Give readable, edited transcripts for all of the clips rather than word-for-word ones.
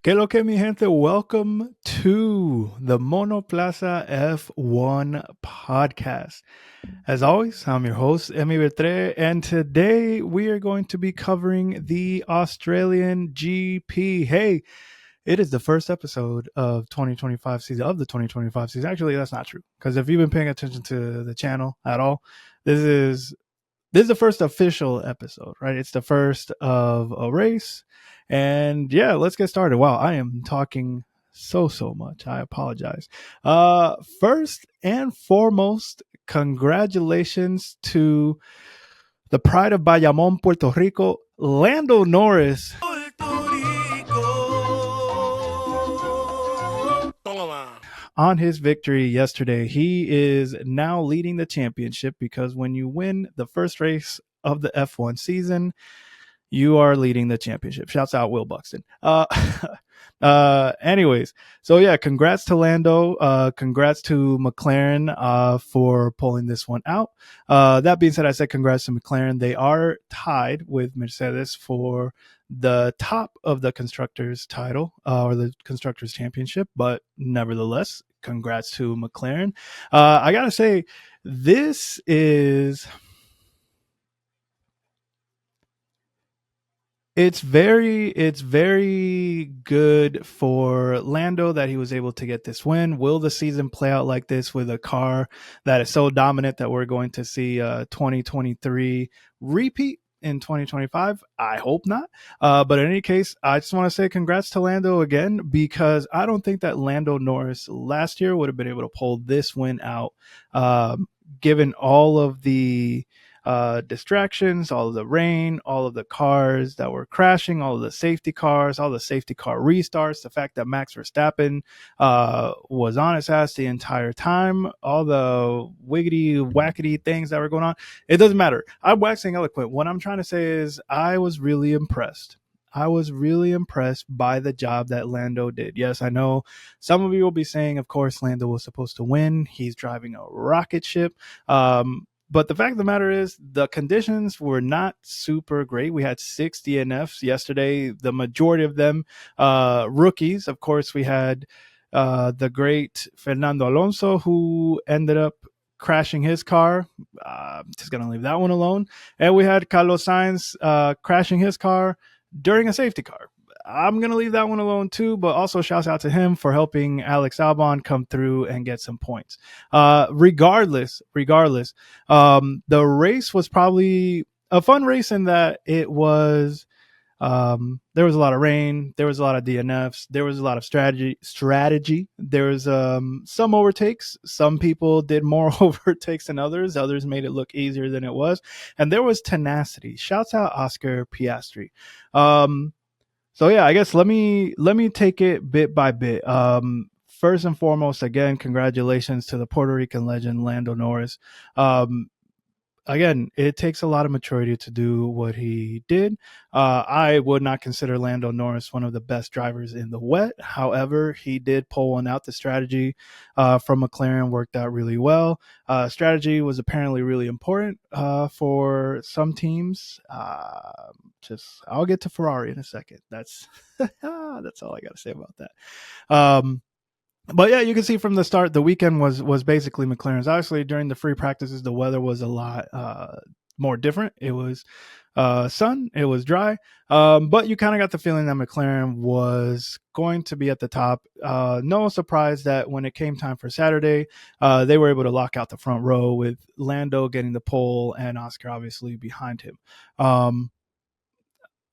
Que lo que mi gente, welcome to the Monoplaza F1 podcast. As always, I'm your host, Emi Bertre, and today we are going to be covering the Australian GP. Hey, it is the first episode of 2025 season of the 2025 season. Actually, that's not true because if you've been paying attention to the channel at all, this is this is the first official episode, right? It's the first of a race. And yeah, let's get started. Wow, I am talking so much. I apologize. First and foremost, congratulations to the pride of Bayamon, Puerto Rico, Lando Norris on his victory yesterday. He is now leading the championship because when you win the first race of the F1 season, you are leading the championship. Shouts out Will Buxton. Anyways, so yeah, congrats to Lando. Congrats to McLaren for pulling this one out. That being said, I said congrats to McLaren. They are tied with Mercedes for the top of the constructors title or the constructors championship, but nevertheless, congrats to McLaren. I gotta say, this is it's very good for Lando that he was able to get this win. Will the season play out like this with a car that is so dominant that we're going to see 2023 repeat in 2025? I hope not. But in any case, I just want to say congrats to Lando again, because I don't think that Lando Norris last year would have been able to pull this win out, given all of the distractions, all of the rain, all of the cars that were crashing, all of the safety cars, all the safety car restarts, the fact that Max Verstappen was on his ass the entire time, all the wiggity wackety things that were going on. It doesn't matter. I'm waxing eloquent. What I'm trying to say is I was really impressed. I was really impressed by the job that Lando did. Yes, I know some of you will be saying, of course, Lando was supposed to win. He's driving a rocket ship. But the fact of the matter is the conditions were not super great. We had 6 DNFs yesterday, the majority of them rookies. Of course, we had the great Fernando Alonso, who ended up crashing his car. Just going to leave that one alone. And we had Carlos Sainz crashing his car during a safety car. I'm going to leave that one alone too, but also shouts out to him for helping Alex Albon come through and get some points. Regardless, the race was probably a fun race in that it was, there was a lot of rain, there was a lot of DNFs, there was a lot of strategy. There was some overtakes. Some people did more overtakes than others made it look easier than it was, and there was tenacity. Shouts out Oscar Piastri. So yeah, I guess let me take it bit by bit. First and foremost, again, congratulations to the Puerto Rican legend Lando Norris. Um, Again, it takes a lot of maturity to do what he did. I would not consider Lando Norris one of the best drivers in the wet. However, he did pull one out. The strategy from McLaren worked out really well. Strategy was apparently really important for some teams. I'll get to Ferrari in a second. That's that's all I got to say about that. But yeah, you can see from the start, the weekend was basically McLaren's. Obviously, during the free practices, the weather was a lot more different. It was sun, it was dry, but you kind of got the feeling that McLaren was going to be at the top. No surprise that when it came time for Saturday, they were able to lock out the front row with Lando getting the pole and Oscar obviously behind him.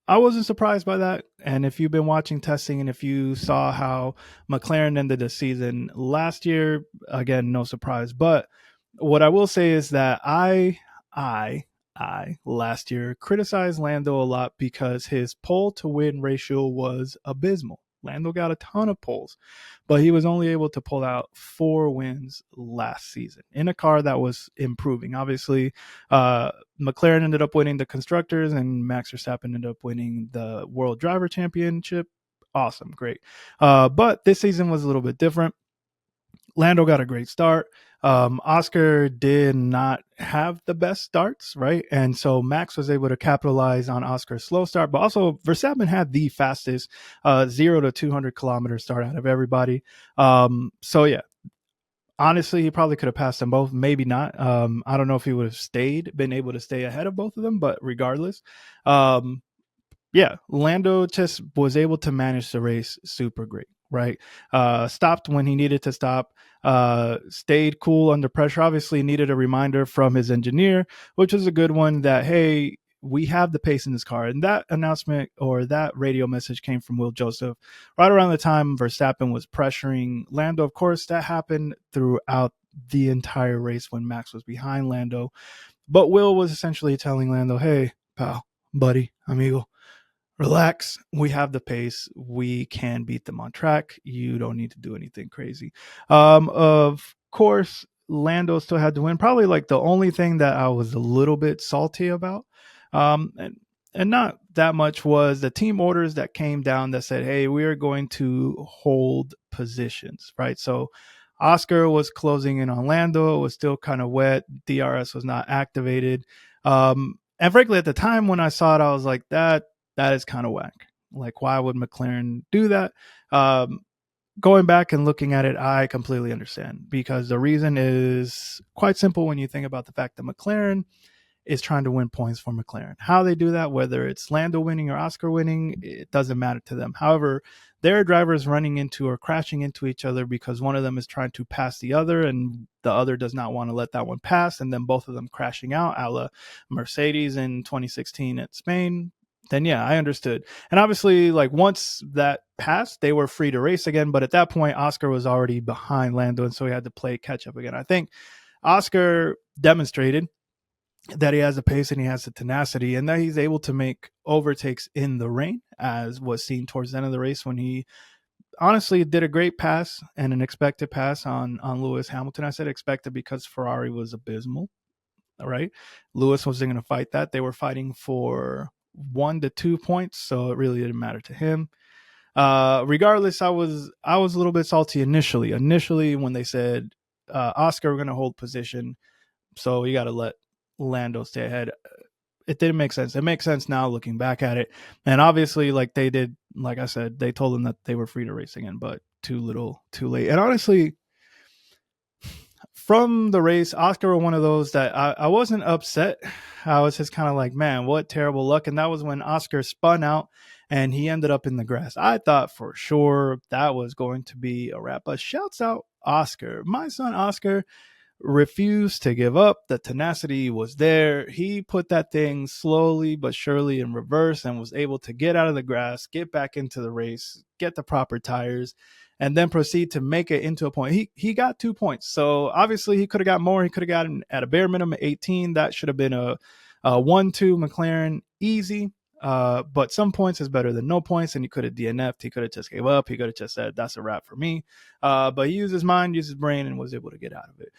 I wasn't surprised by that. And if you've been watching testing and if you saw how McLaren ended the season last year, again, no surprise. But what I will say is that I last year criticized Lando a lot because his pole to win ratio was abysmal. Lando got a ton of poles, but he was only able to pull out 4 wins last season in a car that was improving. Obviously, McLaren ended up winning the constructors and Max Verstappen ended up winning the World Driver Championship. Awesome, great. But this season was a little bit different. Lando got a great start. Oscar did not have the best starts, right? And so Max was able to capitalize on Oscar's slow start, but also Verstappen had the fastest 0 to 200 kilometer start out of everybody. So yeah, honestly, he probably could have passed them both. Maybe not. I don't know if he would have been able to stay ahead of both of them, but regardless, um, yeah, Lando just was able to manage the race super great, right? Stopped when he needed to stop, stayed cool under pressure. Obviously, needed a reminder from his engineer, which was a good one that, hey, we have the pace in this car. And that announcement or that radio message came from Will Joseph right around the time Verstappen was pressuring Lando. Of course, that happened throughout the entire race when Max was behind Lando. But Will was essentially telling Lando, hey, pal, buddy, amigo, relax. We have the pace. We can beat them on track. You don't need to do anything crazy. Of course, Lando still had to win. Probably like the only thing that I was a little bit salty about, um, and and not that much, was the team orders that came down that said, "Hey, we are going to hold positions." Right. So Oscar was closing in on Lando. It was still kind of wet. DRS was not activated. And frankly, at the time when I saw it, I was like, that is kind of whack. Like, why would McLaren do that? Um, Going back and looking at it, I completely understand, because the reason is quite simple when you think about the fact that McLaren is trying to win points for McLaren. How they do that, whether it's Lando winning or Oscar winning, it doesn't matter to them. However, their drivers running into or crashing into each other because one of them is trying to pass the other and the other does not want to let that one pass, and then both of them crashing out, a la Mercedes in 2016 at Spain, then yeah, I understood. And obviously, like, once that passed, they were free to race again. But at that point, Oscar was already behind Lando, and so he had to play catch up again. I think Oscar demonstrated that he has the pace and he has the tenacity, and that he's able to make overtakes in the rain, as was seen towards the end of the race when he honestly did a great pass and an expected pass on Lewis Hamilton. I said expected because Ferrari was abysmal. All right, Lewis wasn't going to fight that. They were fighting for 1 to 2 points, so it really didn't matter to him. Regardless, I was a little bit salty initially. Initially, when they said Oscar, we're going to hold position, so you got to let Lando stay ahead. It didn't make sense. It makes sense now looking back at it. And obviously, like they did, like I said, they told them that they were free to race again, but too little, too late. And honestly, from the race, Oscar were one of those that I wasn't upset. I was just kind of like, man, what terrible luck. And that was when Oscar spun out and he ended up in the grass. I thought for sure that was going to be a wrap. But shouts out Oscar. My son Oscar refused to give up. The tenacity was there. He put that thing slowly but surely in reverse and was able to get out of the grass, get back into the race, get the proper tires, and then proceed to make it into a point. He got 2 points. So obviously he could have got more. He could have gotten at a bare minimum 18. That should have been a 1-2 McLaren easy. But some points is better than no points, and he could have DNF'd. He could have just gave up. He could have just said, that's a wrap for me. But he used his mind, used his brain, and was able to get out of it.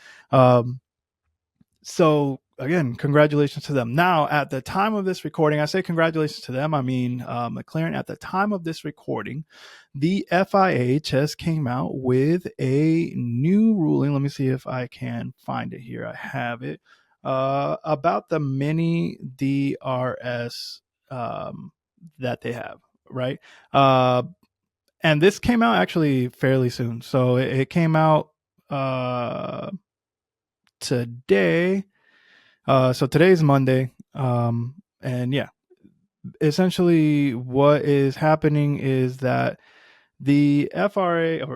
So again, congratulations to them. Now, at the time of this recording, I say congratulations to them. I mean, McLaren, at the time of this recording, the FIA just came out with a new ruling. Let me see if I can find it here. I have it. About the mini DRS that they have, right? And this came out actually fairly soon. So it came out today. So today's Monday. And yeah, essentially what is happening is that the FIA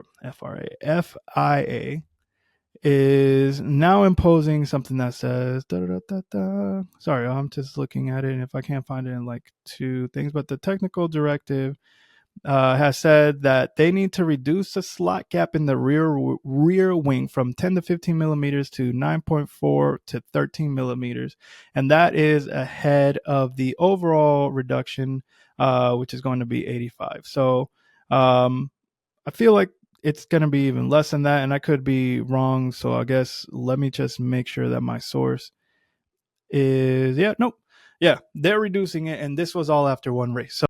is now imposing something that says, da, da, da, da. Sorry, I'm just looking at it, and if I can't find it in like two things, but the technical directive has said that they need to reduce the slot gap in the rear wing from 10 to 15 millimeters to 9.4 to 13 millimeters, and that is ahead of the overall reduction, which is going to be 85. So I feel like it's going to be even less than that, and I could be wrong. So I guess let me just make sure that my source is, they're reducing it, and this was all after one race. So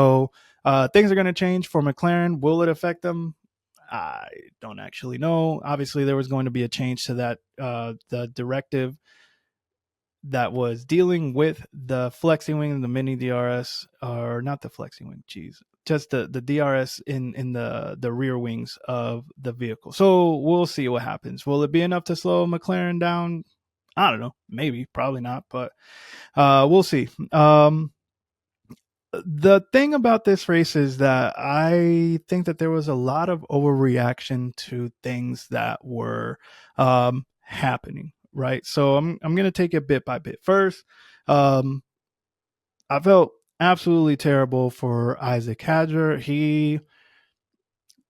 So things are going to change for McLaren. Will it affect them? I don't actually know. Obviously, there was going to be a change to that the directive that was dealing with the flexi wing and the mini DRS, or not the flexi wing, geez, just the DRS in the rear wings of the vehicle. So we'll see what happens. Will it be enough to slow McLaren down? I don't know. Maybe, probably not, but we'll see. The thing about this race is that I think that there was a lot of overreaction to things that were happening. Right, so I'm gonna take it bit by bit. First, um, I felt absolutely terrible for Isaac Hadger. He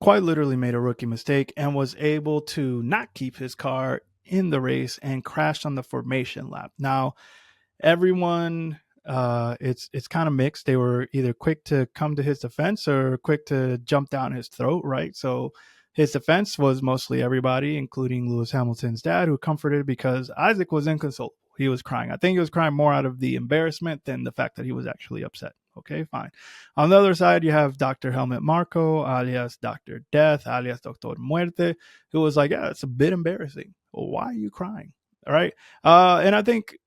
quite literally made a rookie mistake and was able to not keep his car in the race and crashed on the formation lap. Now, everyone, it's kind of mixed. They were either quick to come to his defense or quick to jump down his throat, right? So his defense was mostly everybody, including Lewis Hamilton's dad, who comforted because Isaac was inconsolable. He was crying. I think he was crying more out of the embarrassment than the fact that he was actually upset. Okay, fine. On the other side, you have Dr. Helmet Marco, alias Dr. Death, alias Doctor Muerte, who was like, yeah, it's a bit embarrassing. Well, why are you crying? All right. And I think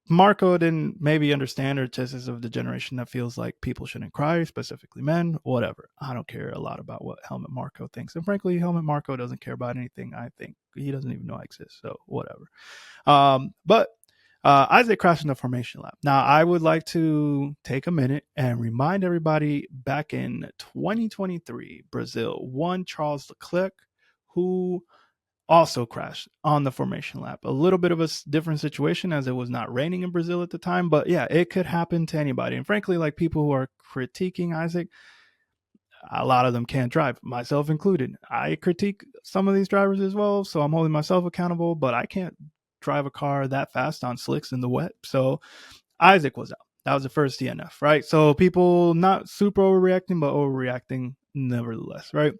Marco didn't maybe understand, or just is of the generation that feels like people shouldn't cry, specifically men, whatever. I don't care a lot about what Helmet Marco thinks. And frankly, Helmet Marco doesn't care about anything. I think he doesn't even know I exist. So whatever. But Isaac crashed in the formation lap. Now, I would like to take a minute and remind everybody back in 2023, Brazil, one Charles Leclerc, who also crashed on the formation lap. A little bit of a different situation as it was not raining in Brazil at the time, but yeah, it could happen to anybody. And frankly, like people who are critiquing Isaac, a lot of them can't drive, myself included. I critique some of these drivers as well, so I'm holding myself accountable, but I can't drive a car that fast on slicks in the wet. So Isaac was out. That was the first DNF, right? So people not super overreacting, but overreacting nevertheless, right?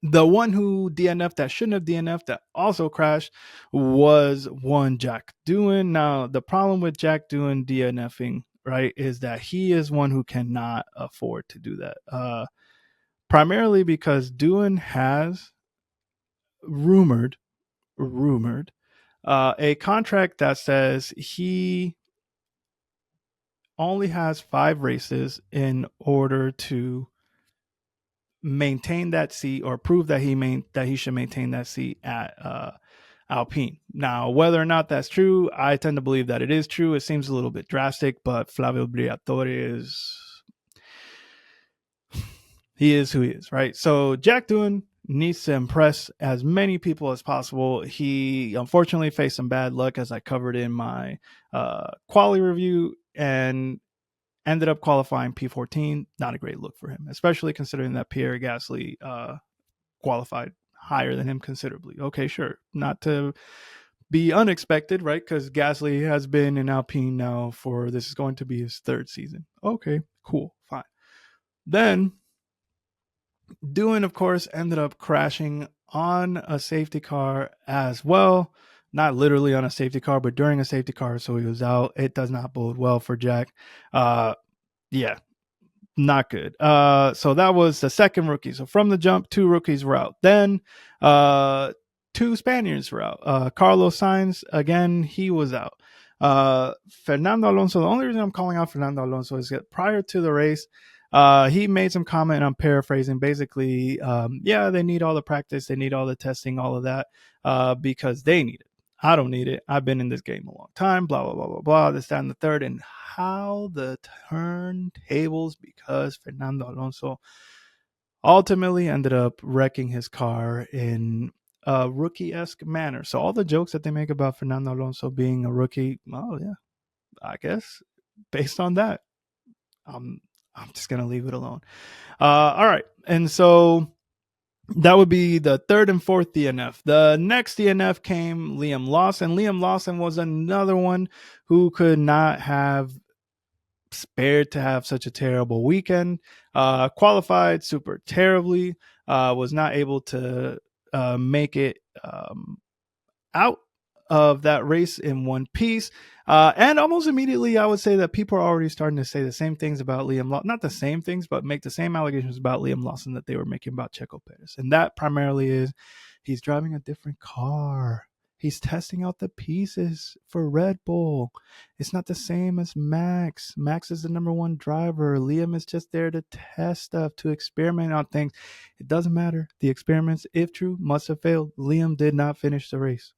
The one who DNF'd that shouldn't have DNF'd that also crashed was one Jack Doohan. Now, the problem with Jack Doohan DNFing, right, is that he is one who cannot afford to do that. Primarily because Doohan has rumored a contract that says he only has 5 races in order to maintain that seat, or prove that he should maintain that seat at Alpine. Now, whether or not that's true, I tend to believe that it is true. It seems a little bit drastic, but Flavio Briatore he is who he is, right? So Jack Doohan needs to impress as many people as possible. He unfortunately faced some bad luck, as I covered in my quality review, and ended up qualifying P14. Not a great look for him, especially considering that Pierre Gasly qualified higher than him considerably. Okay, sure. Not to be unexpected, right? Because Gasly has been in Alpine now for, this is going to be his 3rd season. Okay, cool, fine. Then Doohan, of course, ended up crashing on a safety car as well. Not literally on a safety car, but during a safety car, so he was out. It does not bode well for Jack. Yeah, not good. So that was the second rookie. So from the jump, 2 rookies were out. Then 2 Spaniards were out. Carlos Sainz, again, he was out. Fernando Alonso, the only reason I'm calling out Fernando Alonso is that prior to the race, he made some comment, I'm paraphrasing, basically, yeah, they need all the practice, they need all the testing, all of that, because they need it. I don't need it. I've been in this game a long time, blah, blah, blah, blah, blah, this, that, and the third. And how the turntables, because Fernando Alonso ultimately ended up wrecking his car in a rookie-esque manner. So all the jokes that they make about Fernando Alonso being a rookie, oh, yeah, I guess based on that, I'm just going to leave it alone. All right. And so that would be the 3rd and 4th DNF. The next DNF came Liam Lawson. Liam Lawson was another one who could not have spared to have such a terrible weekend. Qualified super terribly. Was not able to make it out of that race in one piece. And almost immediately, I would say that people are already starting to say the same things about Liam Lawson. Not the same things, but make the same allegations about Liam Lawson that they were making about Checo Perez. And that primarily is he's driving a different car. He's testing out the pieces for Red Bull. It's not the same as Max. Max is the number one driver. Liam is just there to test stuff, to experiment on things. It doesn't matter. The experiments, if true, must have failed. Liam did not finish the race.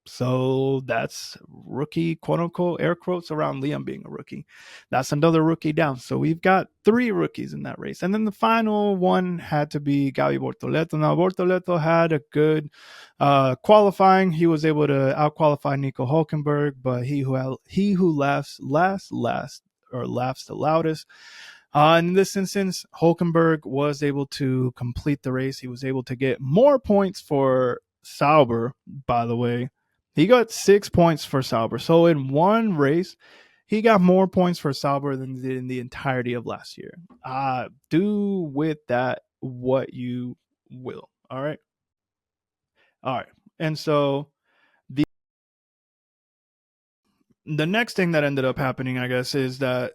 So that's rookie, quote unquote, air quotes around Liam being a rookie. That's another rookie down. So we've got 3 rookies in that race. And then the final one had to be Gabi Bortoleto. Now, Bortoleto had a good qualifying. He was able to outqualify Nico Hulkenberg, but he who laughs or laughs the loudest. In this instance, Hulkenberg was able to complete the race. He was able to get more points for Sauber, by the way. He got 6 points for Sauber. So in one race, he got more points for Sauber than he did in the entirety of last year. Do with that what you will. All right. All right. And so the next thing that ended up happening, I guess, is that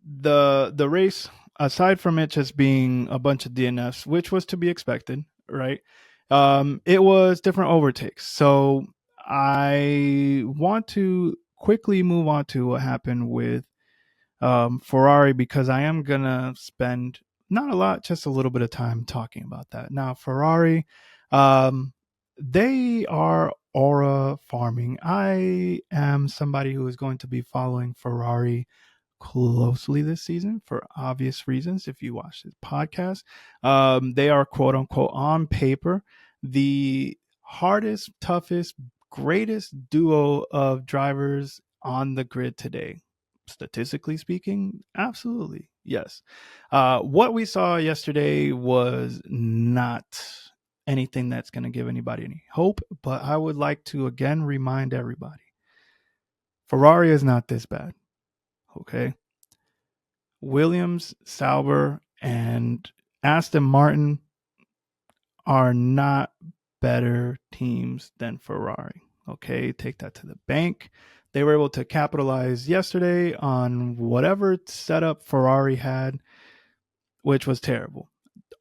the race, aside from it just being a bunch of DNFs, which was to be expected, right? It was different overtakes. So I want to quickly move on to what happened with Ferrari, because I am gonna spend not a lot, just a little bit of time talking about that. Now, Ferrari, um, they are aura farming. I am somebody who is going to be following Ferrari closely this season for obvious reasons. If you watch this podcast, they are quote unquote on paper the hardest, toughest, greatest duo of drivers on the grid today. Statistically speaking, absolutely yes. What we saw yesterday was not anything that's going to give anybody any hope, but I would like to again remind everybody, Ferrari is not this bad. Okay. Williams, Sauber, and Aston Martin are not better teams than Ferrari. Okay, take that to the bank. They were able to capitalize yesterday on whatever setup Ferrari had, which was terrible.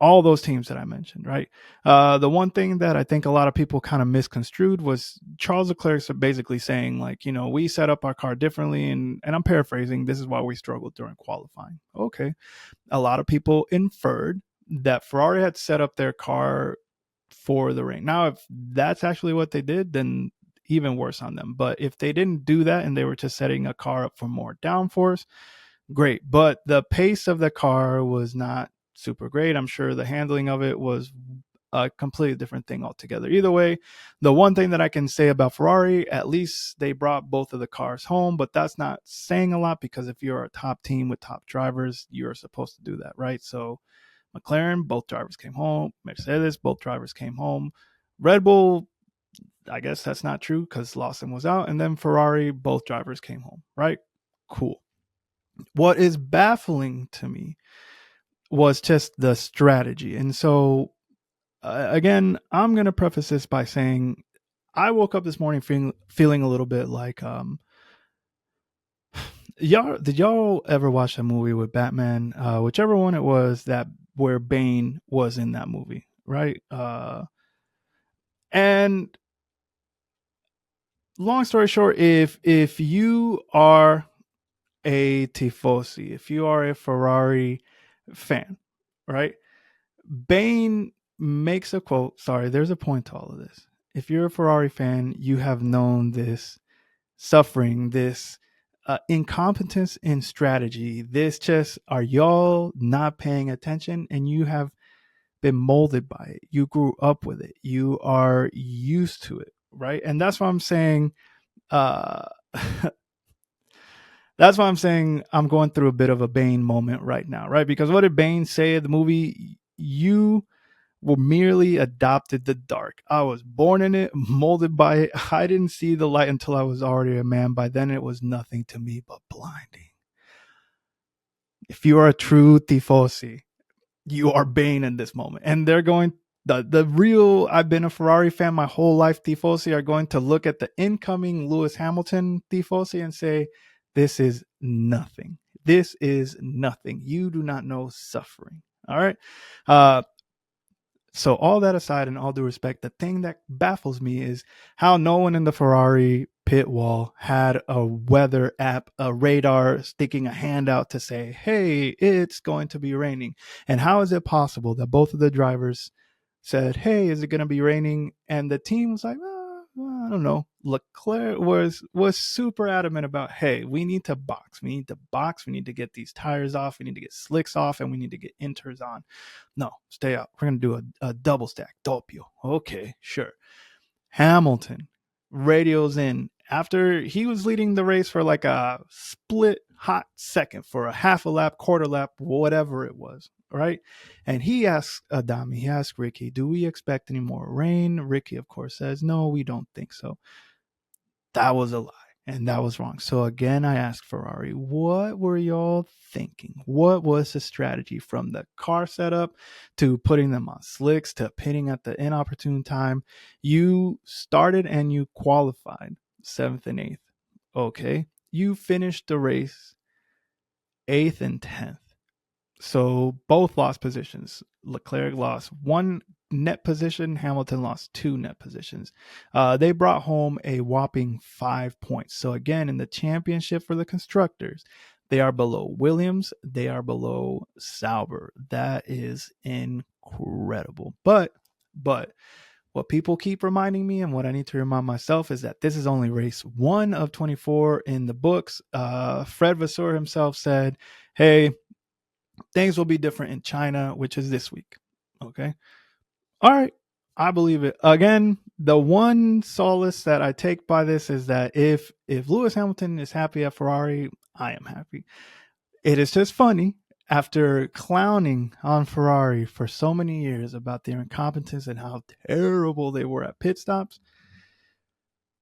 All those teams that I mentioned, right? The one thing that I think a lot of people kind of misconstrued was Charles Leclerc basically saying, like, you know, we set up our car differently, and I'm paraphrasing, this is why we struggled during qualifying. Okay. A lot of people inferred that Ferrari had set up their car for the rain. Now, if that's actually what they did, then even worse on them. But if they didn't do that and they were just setting a car up for more downforce, great. But the pace of the car was not super great. I'm sure the handling of it was a completely different thing altogether. Either way, the one thing that I can say about Ferrari, at least they brought both of the cars home, but that's not saying a lot, because if you're a top team with top drivers, you're supposed to do that, right? So McLaren, both drivers came home. Mercedes, both drivers came home. Red Bull, I guess that's not true because Lawson was out. And then Ferrari, both drivers came home, right? Cool. What is baffling to me was just the strategy. And so, again, I'm going to preface this by saying I woke up this morning feeling a little bit like, did y'all ever watch a movie with Batman? Whichever one it was, that where Bane was in that movie, right? And long story short, if you are a tifosi, if you are a Ferrari fan, right? Bane makes a quote. Sorry, there's a point to all of this. If you're a Ferrari fan, you have known this suffering, this incompetence in strategy. This just, are y'all not paying attention? And you have been molded by it. You grew up with it. You are used to it, right? And that's why I'm saying, uh, that's why I'm saying I'm going through a bit of a Bane moment right now, right? Because what did Bane say in the movie? You were merely adopted the dark. I was born in it, molded by it. I didn't see the light until I was already a man. By then, it was nothing to me but blinding. If you are a true tifosi, you are Bane in this moment. And they're going The real, I've been a Ferrari fan my whole life, tifosi are going to look at the incoming Lewis Hamilton tifosi and say, this is nothing. This is nothing. You do not know suffering. All right. Uh, so all that aside, and all due respect, the thing that baffles me is how no one in the Ferrari pit wall had a weather app, a radar, sticking a hand out to say, hey, it's going to be raining. And how is it possible that both of the drivers said, hey, is it going to be raining? And the team was like, I don't know. Leclerc was super adamant about, hey, we need to box. We need to box. We need to get these tires off. We need to get slicks off, and we need to get inters on. No, stay out. We're going to do a double stack, doppio. Okay, sure. Hamilton radios in after he was leading the race for like a split hot second, for a half a lap, quarter lap, whatever it was, right? And he asks Adami, he asks Ricky, do we expect any more rain? Ricky, of course, says, no, we don't think so. That was a lie. And that was wrong. So again, I asked Ferrari, what were y'all thinking? What was the strategy from the car setup to putting them on slicks to pitting at the inopportune time? You started and you qualified 7th and 8th. Okay. You finished the race 8th and 10th. So both lost positions. Leclerc lost one net position. Hamilton lost two net positions. They brought home a whopping 5 points. So again, in the championship for the constructors, they are below Williams. They are below Sauber. That is incredible. But what people keep reminding me, and what I need to remind myself, is that this is only race 1 of 24 in the books. Fred Vasseur himself said, hey, things will be different in China, which is this week. Okay. All right. I believe it. Again, the one solace that I take by this is that if Lewis Hamilton is happy at Ferrari, I am happy. It is just funny, after clowning on Ferrari for so many years about their incompetence and how terrible they were at pit stops,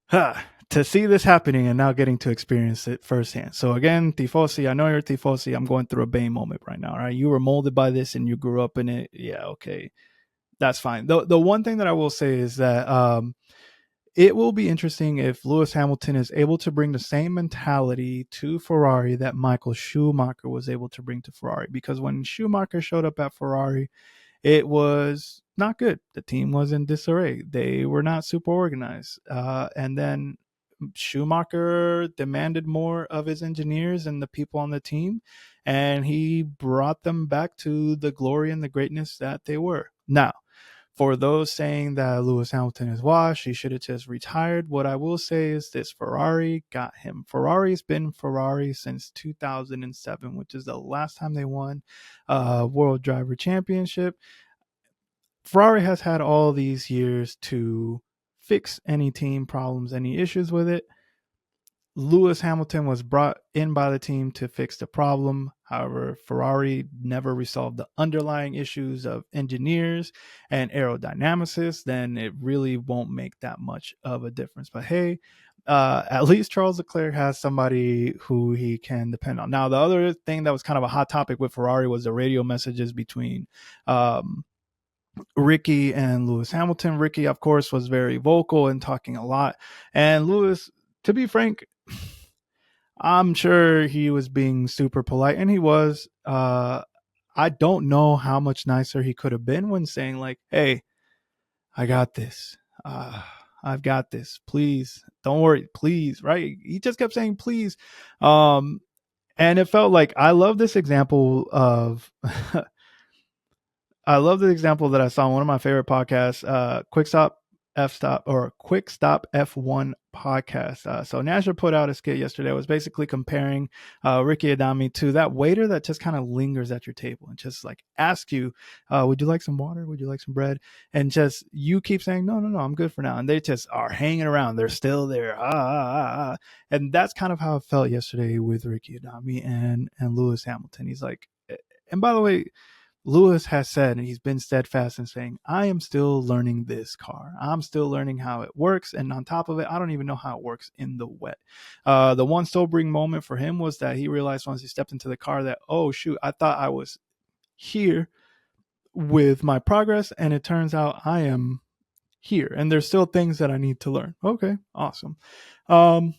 to see this happening and now getting to experience it firsthand. So again, tifosi, I know you're tifosi. I'm going through a Bane moment right now. Right, you were molded by this and you grew up in it. Yeah, okay, that's fine. The one thing that I will say is that it will be interesting if Lewis Hamilton is able to bring the same mentality to Ferrari that Michael Schumacher was able to bring to Ferrari. Because when Schumacher showed up at Ferrari, it was not good. The team was in disarray. They were not super organized. And then Schumacher demanded more of his engineers and the people on the team, and he brought them back to the glory and the greatness that they were. Now, for those saying that Lewis Hamilton is washed, he should have just retired, what I will say is this: Ferrari got him. Ferrari's been Ferrari since 2007, which is the last time they won a World Driver Championship. Ferrari has had all these years to fix any team problems, any issues with it. Lewis Hamilton was brought in by the team to fix the problem. However, Ferrari never resolved the underlying issues of engineers and aerodynamicists. Then it really won't make that much of a difference. But hey, at least Charles Leclerc has somebody who he can depend on. Now, the other thing that was kind of a hot topic with Ferrari was the radio messages between Ricky and Lewis Hamilton. Ricky, of course, was very vocal and talking a lot. And Lewis, to be frank, I'm sure he was being super polite, and he was. I don't know how much nicer he could have been when saying, like, hey, I got this. I've got this. Please, don't worry. Please, right? He just kept saying, please. And it felt like, I love this example of I love the example that I saw on one of my favorite podcasts, Quick Stop F1 podcast. So Nasher put out a skit yesterday. It was basically comparing Ricky Adami to that waiter that just kind of lingers at your table and just like asks you, would you like some water? Would you like some bread? And just, you keep saying, no, I'm good for now. And they just are hanging around. They're still there. And that's kind of how it felt yesterday with Ricky Adami and Lewis Hamilton. He's like, and by the way, Lewis has said, and he's been steadfast in saying, I am still learning this car. I'm still learning how it works. And on top of it, I don't even know how it works in the wet. The one sobering moment for him was that he realized once he stepped into the car that, oh, shoot, I thought I was here with my progress, and it turns out I am here, and there's still things that I need to learn. Okay, awesome. Um,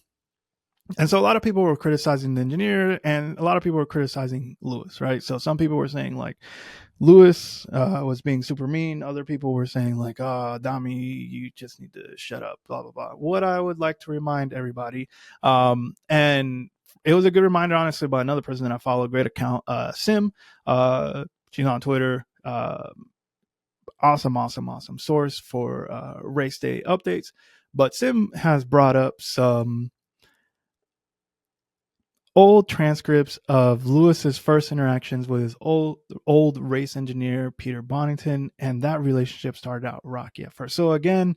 and so a lot of people were criticizing the engineer, and a lot of people were criticizing Lewis, right? So some people were saying like Lewis was being super mean. Other people were saying like, "Ah, Dami, you just need to shut up." Blah blah blah. What I would like to remind everybody, and it was a good reminder, honestly, by another person that I follow, great account, Sim. She's on Twitter. Awesome source for race day updates. But Sim has brought up some old transcripts of Lewis's first interactions with his old race engineer Peter Bonington, and that relationship started out rocky at first. So again,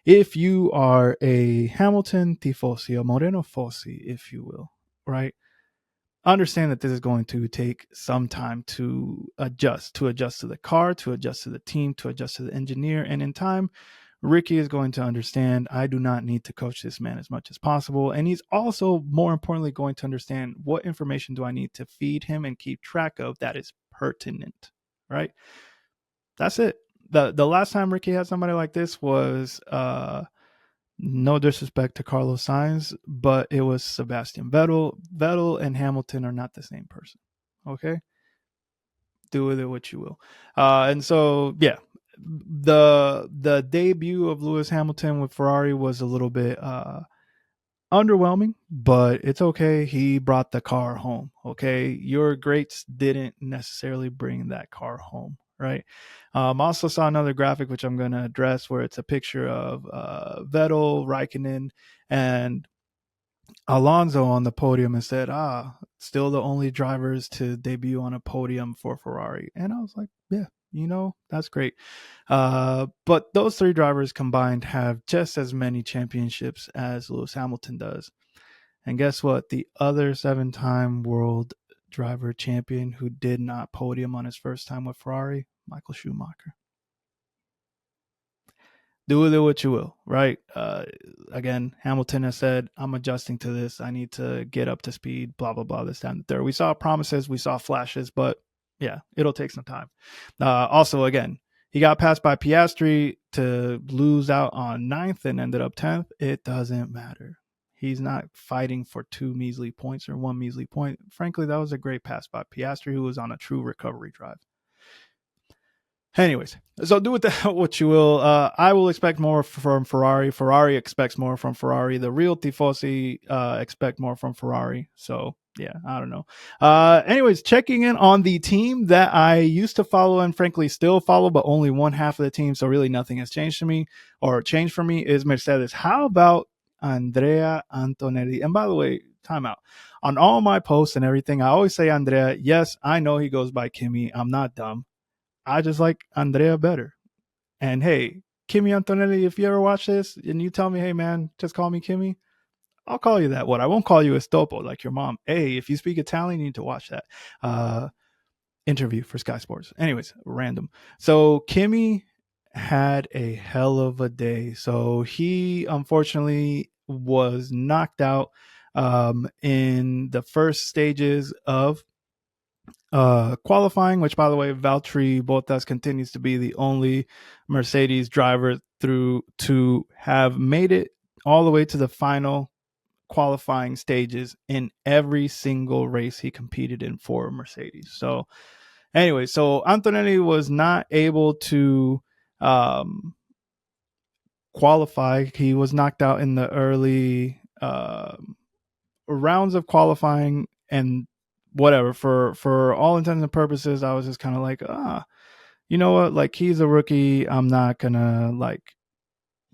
if you are a Hamilton tifosi, a Moreno fosi, if you will, right, understand that this is going to take some time to adjust to the car, to adjust to the team, to adjust to the engineer, and in time Ricky is going to understand I do not need to coach this man as much as possible. And he's also, more importantly, going to understand what information do I need to feed him and keep track of that is pertinent, right? That's it. The last time Ricky had somebody like this was no disrespect to Carlos Sainz, but it was Sebastian Vettel. Vettel and Hamilton are not the same person. Okay? Do with it what you will. And so, yeah, the debut of Lewis Hamilton with Ferrari was a little bit underwhelming, but it's okay. He brought the car home. Okay, your greats didn't necessarily bring that car home, right? Also saw another graphic which I'm going to address where it's a picture of Vettel, Raikkonen, and Alonso on the podium, and said, still the only drivers to debut on a podium for Ferrari. And I was like, yeah, that's great. But those three drivers combined have just as many championships as Lewis Hamilton does. And guess what? The other 7-time world driver champion who did not podium on his first time with Ferrari, Michael Schumacher. Do with it what you will, right? Again, Hamilton has said, I'm adjusting to this. I need to get up to speed, blah, blah, blah, this, that, and the third. We saw promises, we saw flashes, but yeah, it'll take some time. Also, again, he got passed by Piastri to lose out on 9th and ended up 10th. It doesn't matter. He's not fighting for 2 measly points or 1 measly point. Frankly, that was a great pass by Piastri, who was on a true recovery drive. Anyways, so do with that what you will. I will expect more from Ferrari. Ferrari expects more from Ferrari. The real Tifosi expect more from Ferrari. So, yeah, I don't know. Anyways, checking in on the team that I used to follow and frankly still follow, but only one half of the team, so really nothing has changed to me or changed for me, is Mercedes. How about Andrea Antonelli? And by the way, timeout. On all my posts and everything, I always say Andrea. Yes, I know he goes by Kimi. I'm not dumb. I just like Andrea better. And hey, Kimi Antonelli, if you ever watch this and you tell me, hey man, just call me Kimi, I'll call you that. What? I won't call you Estopo like your mom. Hey, if you speak Italian, you need to watch that interview for Sky Sports. Anyways, random. So Kimi had a hell of a day. So he unfortunately was knocked out in the first stages of qualifying, which by the way, Valtteri Bottas continues to be the only Mercedes driver to have made it all the way to the final qualifying stages in every single race he competed in for Mercedes. So anyway, so Antonelli was not able to qualify. He was knocked out in the early rounds of qualifying, and whatever, for all intents and purposes, I was just kind of like, you know what, like, he's a rookie. I'm not gonna like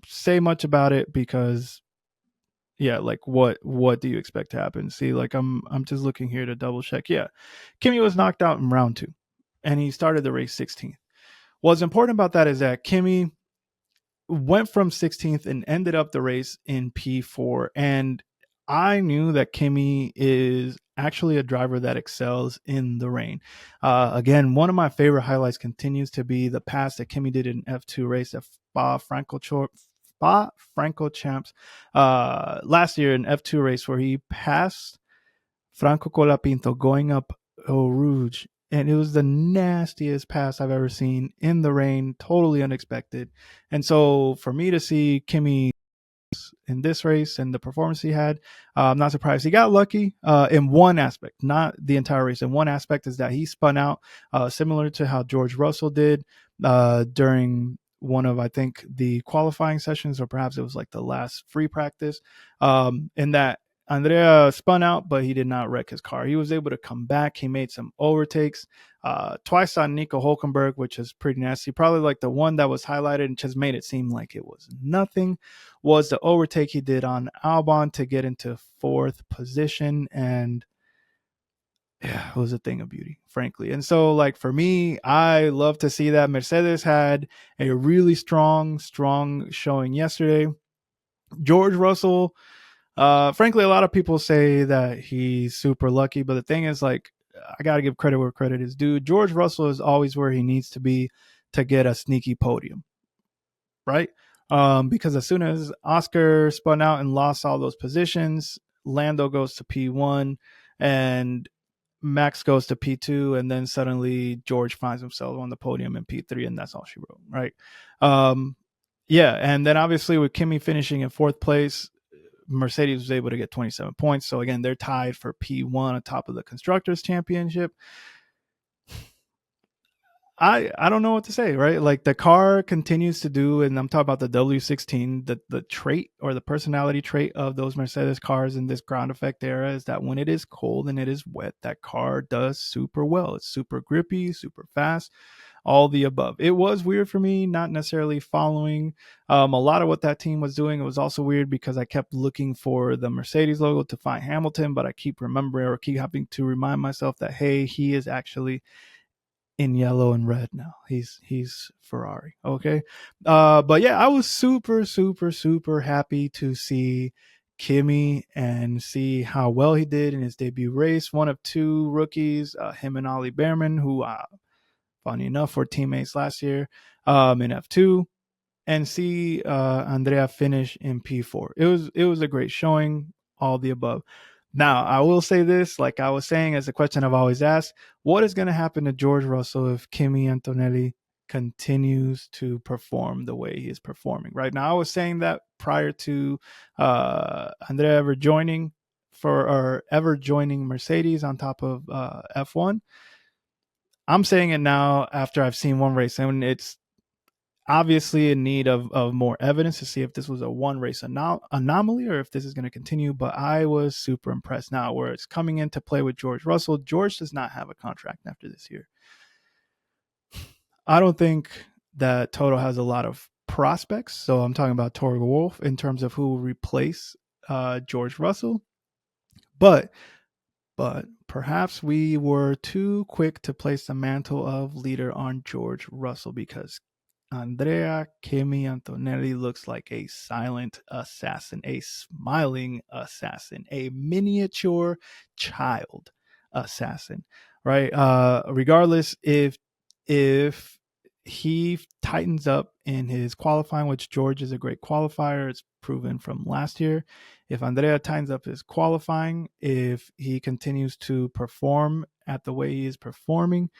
say much about it because yeah, like what do you expect to happen? See, like I'm just looking here to double check. Yeah, Kimi was knocked out in round 2 and he started the race 16th. What's important about that is that Kimi went from 16th and ended up the race in P4. And I knew that Kimi is actually a driver that excels in the rain. Again, one of my favorite highlights continues to be the pass that Kimi did in F2 race at Spa-Francorchamps last year in F2 race, where he passed Franco Colapinto going up Eau Rouge and it was the nastiest pass I've ever seen in the rain, totally unexpected. And so for me to see Kimi in this race and the performance he had, I'm not surprised. He got lucky in one aspect, not the entire race. In one aspect is that he spun out, similar to how George Russell did during one of, I think, the qualifying sessions, or perhaps it was like the last free practice, in that Andrea spun out, but he did not wreck his car. He was able to come back. He made some overtakes twice on Nico Hulkenberg, which is pretty nasty. Probably like the one that was highlighted and just made it seem like it was nothing was the overtake he did on Albon to get into fourth position. And yeah, it was a thing of beauty, frankly. And so, like, for me, I love to see that. Mercedes had a really strong showing yesterday. George Russell, frankly, a lot of people say that he's super lucky, but the thing is, like, I got to give credit where credit is due. George Russell is always where he needs to be to get a sneaky podium, right? Because as soon as Oscar spun out and lost all those positions, Lando goes to P1 and Max goes to P2, and then suddenly George finds himself on the podium in P3, and that's all she wrote, right? Um, yeah, and then obviously with Kimi finishing in fourth place, Mercedes was able to get 27 points. So again, they're tied for P1 atop of the Constructors' Championship. I don't know what to say, right? Like the car continues to do, and I'm talking about the W16, the trait or the personality trait of those Mercedes cars in this ground effect era is that when it is cold and it is wet, that car does super well. It's super grippy, super fast, all the above. It was weird for me, not necessarily following a lot of what that team was doing. It was also weird because I kept looking for the Mercedes logo to find Hamilton, but I keep remembering or keep having to remind myself that, hey, he is actually in yellow and red now. He's Ferrari. Okay. But yeah, I was super happy to see Kimi and see how well he did in his debut race. One of two rookies, him and Ollie Behrman, who funny enough were teammates last year in F2, and see Andrea finish in P4. It was a great showing, all the above. Now, I will say this, like I was saying, as a question I've always asked, what is going to happen to George Russell if Kimi Antonelli continues to perform the way he is performing right now? I was saying that prior to Andrea ever joining Mercedes on top of F1. I'm saying it now after I've seen one race, and it's obviously in need of more evidence to see if this was a one race anomaly or if this is going to continue. But I was super impressed. Now, where it's coming into play with George Russell, George does not have a contract after this year. I don't think that Toto has a lot of prospects. So I'm talking about Torgo Wolf in terms of who will replace George Russell. But perhaps we were too quick to place the mantle of leader on George Russell, because Andrea Kimi Antonelli looks like a silent assassin, a smiling assassin, a miniature child assassin, right? Regardless if he tightens up in his qualifying, which George is a great qualifier, it's proven from last year. If Andrea tightens up his qualifying, if he continues to perform at the way he is performing,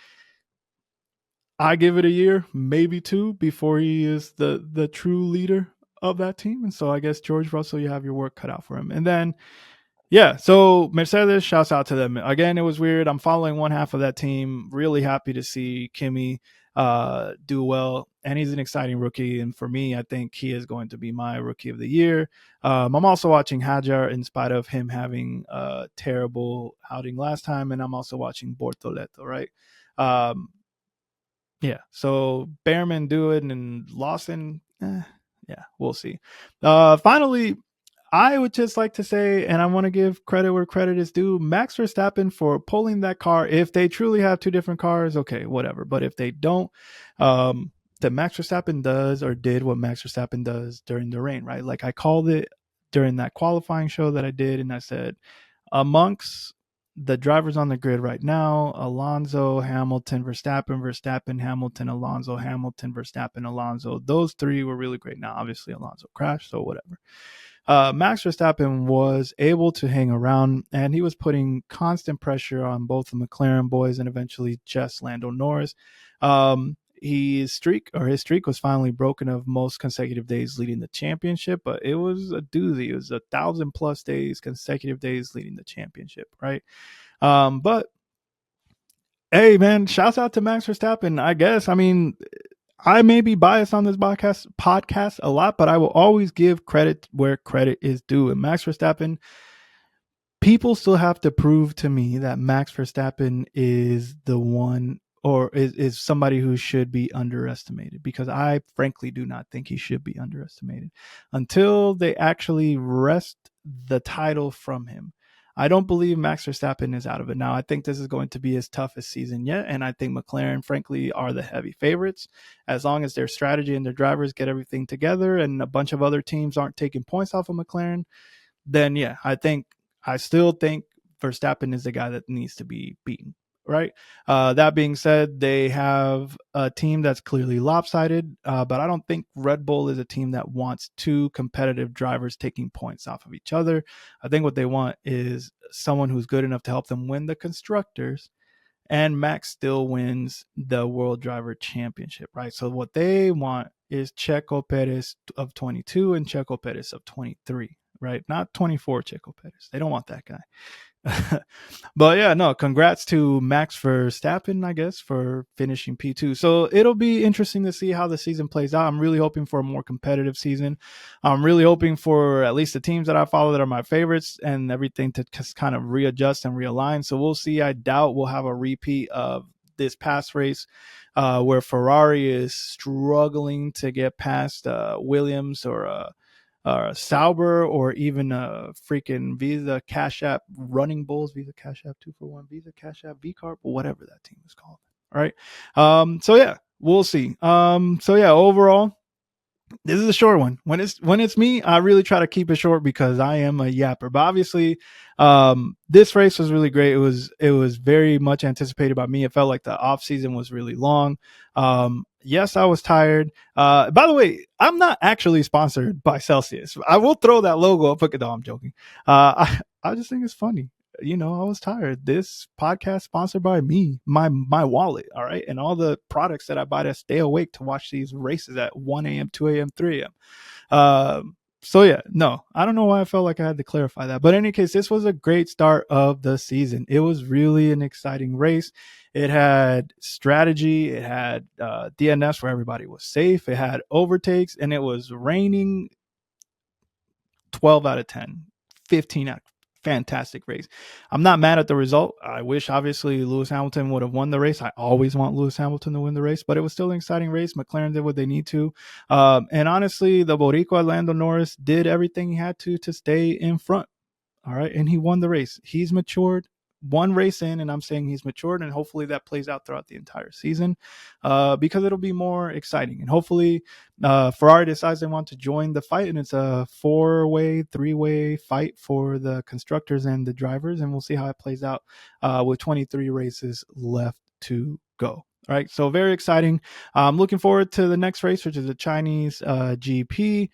I give it a year, maybe two, before he is the true leader of that team. And so I guess George Russell, you have your work cut out for him. And then, yeah, so Mercedes, shouts out to them. Again, it was weird. I'm following one half of that team. Really happy to see Kimi do well. And he's an exciting rookie. And for me, I think he is going to be my rookie of the year. I'm also watching Hajar in spite of him having a terrible outing last time. And I'm also watching Bortoleto, right? Yeah, so Behrman do it, and Lawson, yeah, we'll see. Finally, I would just like to say, and I want to give credit where credit is due, Max Verstappen for pulling that car. If they truly have two different cars, okay, whatever. But if they don't, that Max Verstappen does or did what Max Verstappen does during the rain, right? Like I called it during that qualifying show that I did, and I said, amongst the drivers on the grid right now, Alonso, Hamilton, Verstappen, Hamilton, Alonso, Hamilton, Verstappen, Alonso. Those three were really great. Now, obviously, Alonso crashed, so whatever. Max Verstappen was able to hang around, and he was putting constant pressure on both the McLaren boys and eventually just Lando Norris. His streak was finally broken of most consecutive days leading the championship, but it was a doozy. It was 1,000+ days, consecutive days leading the championship, right? But hey, man, shouts out to Max Verstappen. I guess. I mean, I may be biased on this podcast a lot, but I will always give credit where credit is due. And Max Verstappen, people still have to prove to me that Max Verstappen is the one, or is somebody who should be underestimated, because I frankly do not think he should be underestimated until they actually wrest the title from him. I don't believe Max Verstappen is out of it now. I think this is going to be his toughest season yet, and I think McLaren, frankly, are the heavy favorites. As long as their strategy and their drivers get everything together, and a bunch of other teams aren't taking points off of McLaren, then yeah, I still think Verstappen is the guy that needs to be beaten. Right. That being said, they have a team that's clearly lopsided, but I don't think Red Bull is a team that wants two competitive drivers taking points off of each other. I think what they want is someone who's good enough to help them win the constructors, and Max still wins the World Driver Championship, right? So what they want is Checo Perez of 22 and Checo Perez of 23, right? Not 24 Checo Perez. They don't want that guy. But yeah, no, congrats to Max Verstappen, I guess, for finishing P2. So it'll be interesting to see how the season plays out. I'm really hoping for a more competitive season. I'm really hoping for at least the teams that I follow that are my favorites and everything to just kind of readjust and realign. So we'll see. I doubt we'll have a repeat of this past race where Ferrari is struggling to get past Williams or Sauber, or even a freaking Visa Cash App Running Bulls, Visa Cash App 2 for 1, Visa Cash App V Carp, whatever that team is called. All right. So yeah, we'll see. So yeah, overall, this is a short one. When it's me, I really try to keep it short because I am a yapper. But obviously, this race was really great. It was very much anticipated by me. It felt like the off season was really long. Yes, I was tired. By the way, I'm not actually sponsored by Celsius. I will throw that logo up. No, I'm joking. I just think it's funny. I was tired. This podcast sponsored by me, my wallet, all right, and all the products that I buy to stay awake to watch these races at 1 a.m., 2 a.m., 3 a.m. So yeah, no, I don't know why I felt like I had to clarify that. But in any case, this was a great start of the season. It was really an exciting race. It had strategy. It had DNS where everybody was safe. It had overtakes, and it was raining. 12 out of 10, 15 out. Fantastic race. I'm not mad at the result. I wish, obviously, Lewis Hamilton would have won the race. I always want Lewis Hamilton to win the race, but it was still an exciting race. McLaren did what they need to. And honestly, the Boricua Lando Norris did everything he had to stay in front. All right. And he won the race. He's matured one race in, and I'm saying he's matured, and hopefully that plays out throughout the entire season because it'll be more exciting. And hopefully Ferrari decides they want to join the fight, and it's a 4-way, 3-way fight for the constructors and the drivers. And we'll see how it plays out with 23 races left to go. All right. So very exciting. I'm looking forward to the next race, which is the Chinese GP.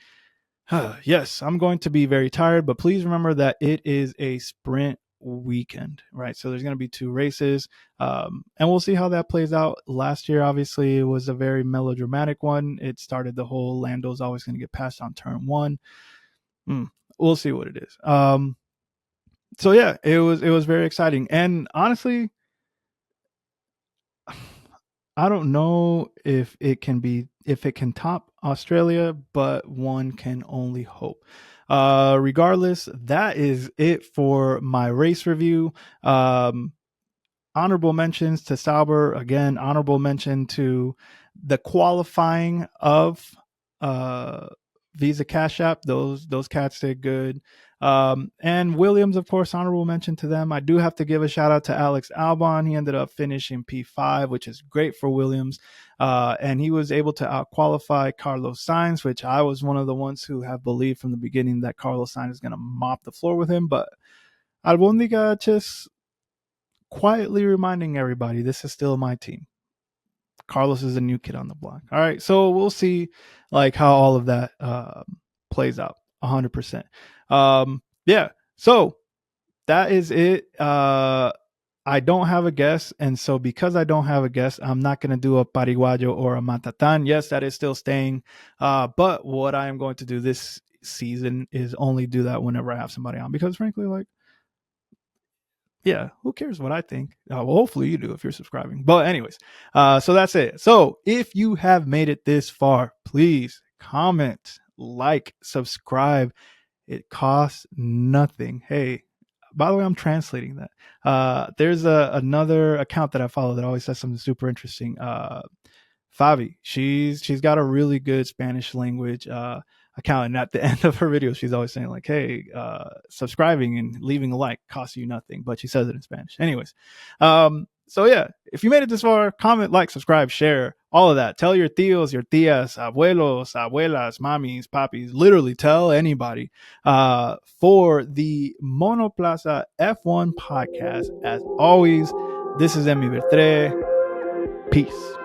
Yes, I'm going to be very tired, but please remember that it is a sprint weekend, right? So there's going to be 2 races, and we'll see how that plays out. Last year, obviously, it was a very melodramatic one. It started the whole Lando's always going to get passed on turn 1. We'll see what it is. So yeah, it was very exciting, and honestly, I don't know if it can top Australia, but one can only hope. Regardless, that is it for my race review. Honorable mentions to Sauber. Again, honorable mention to the qualifying of uh, Visa Cash App. Those cats did good. And Williams, of course, honorable mention to them. I do have to give a shout out to Alex Albon. He ended up finishing P5, which is great for Williams. And he was able to out qualify Carlos Sainz, which I was one of the ones who have believed from the beginning that Carlos Sainz is going to mop the floor with him. But Albondiga just quietly reminding everybody this is still my team. Carlos is a new kid on the block. All right, so we'll see like how all of that plays out. 100%. Yeah. So that is it. I don't have a guest, and so because I don't have a guest, I'm not going to do a pariguayo or a matatan. Yes, that is still staying, but what I am going to do this season is only do that whenever I have somebody on, because frankly, like, yeah, who cares what I think? Well, hopefully you do if you're subscribing. But anyways, so that's it. So if you have made it this far, please comment, like, subscribe. It costs nothing. Hey, by the way, I'm translating that. There's another account that I follow that always says something super interesting. Fabi, she's got a really good Spanish language account, and at the end of her videos, she's always saying like, "Hey, subscribing and leaving a like costs you nothing," but she says it in Spanish. Anyways, so yeah, if you made it this far, comment, like, subscribe, share, all of that. Tell your tios, your tias, abuelos, abuelas, mamis, papis. Literally, tell anybody. For the Monoplaza F1 podcast, as always, this is Emi Bertre. Peace.